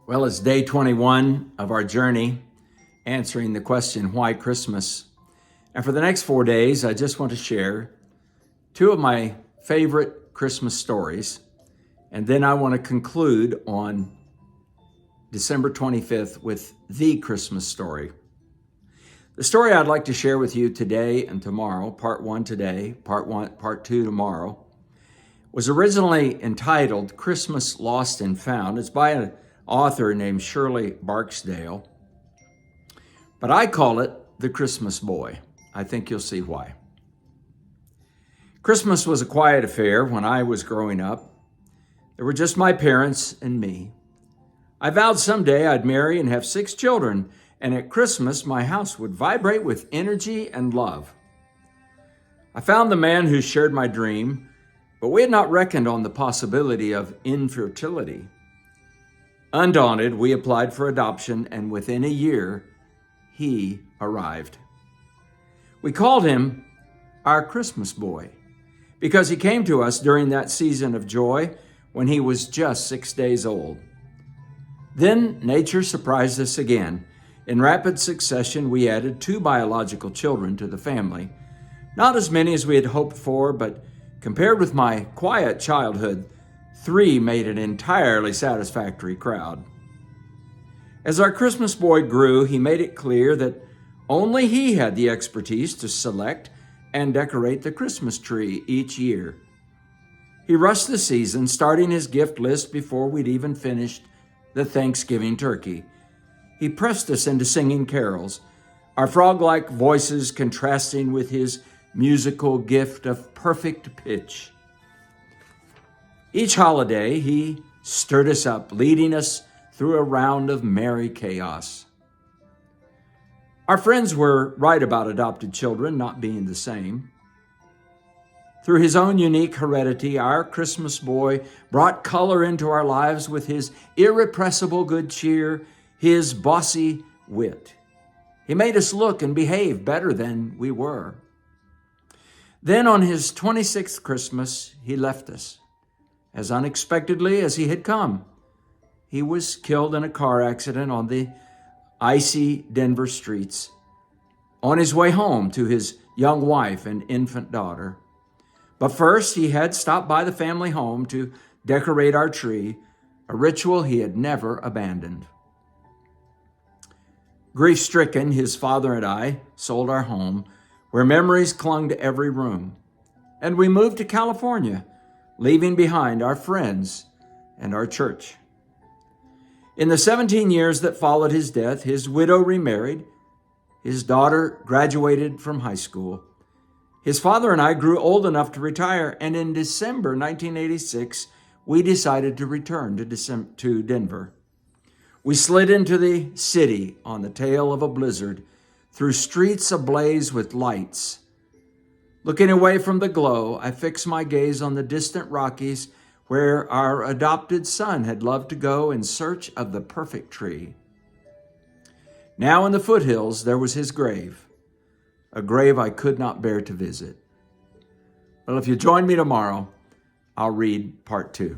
Well, it's day 21 of our journey answering the question, why Christmas? And for the next 4 days, I just want to share two of my favorite Christmas stories. And then I want to conclude on December 25th with the Christmas story. The story I'd like to share with you today and tomorrow, part one today, part two tomorrow, was originally entitled Christmas Lost and Found. It's by an author named Shirley Barksdale, but I call it The Christmas Boy. I think you'll see why. Christmas was a quiet affair when I was growing up. There were just my parents and me. I vowed someday I'd marry and have 6 children, and at Christmas my house would vibrate with energy and love. I found the man who shared my dream, but we had not reckoned on the possibility of infertility. Undaunted, we applied for adoption, and within a year, he arrived. We called him our Christmas boy because he came to us during that season of joy when he was just 6 days old. Then nature surprised us again. In rapid succession, we added 2 biological children to the family. Not as many as we had hoped for, but compared with my quiet childhood, 3 made an entirely satisfactory crowd. As our Christmas boy grew, he made it clear that only he had the expertise to select and decorate the Christmas tree each year. He rushed the season, starting his gift list before we'd even finished the Thanksgiving turkey. He pressed us into singing carols, our frog-like voices contrasting with his musical gift of perfect pitch. Each holiday, he stirred us up, leading us through a round of merry chaos. Our friends were right about adopted children not being the same. Through his own unique heredity, our Christmas boy brought color into our lives with his irrepressible good cheer, his bossy wit. He made us look and behave better than we were. Then on his 26th Christmas, he left us as unexpectedly as he had come. He was killed in a car accident on the icy Denver streets on his way home to his young wife and infant daughter. But first, he had stopped by the family home to decorate our tree, a ritual he had never abandoned. Grief-stricken, his father and I sold our home, where memories clung to every room, and we moved to California, leaving behind our friends and our church. In the 17 years that followed his death, his widow remarried, his daughter graduated from high school. His father and I grew old enough to retire, and in December 1986, we decided to return to Denver. We slid into the city on the tail of a blizzard, through streets ablaze with lights. Looking away from the glow, I fixed my gaze on the distant Rockies where our adopted son had loved to go in search of the perfect tree. Now in the foothills, there was his grave, a grave I could not bear to visit. Well, if you join me tomorrow, I'll read part 2.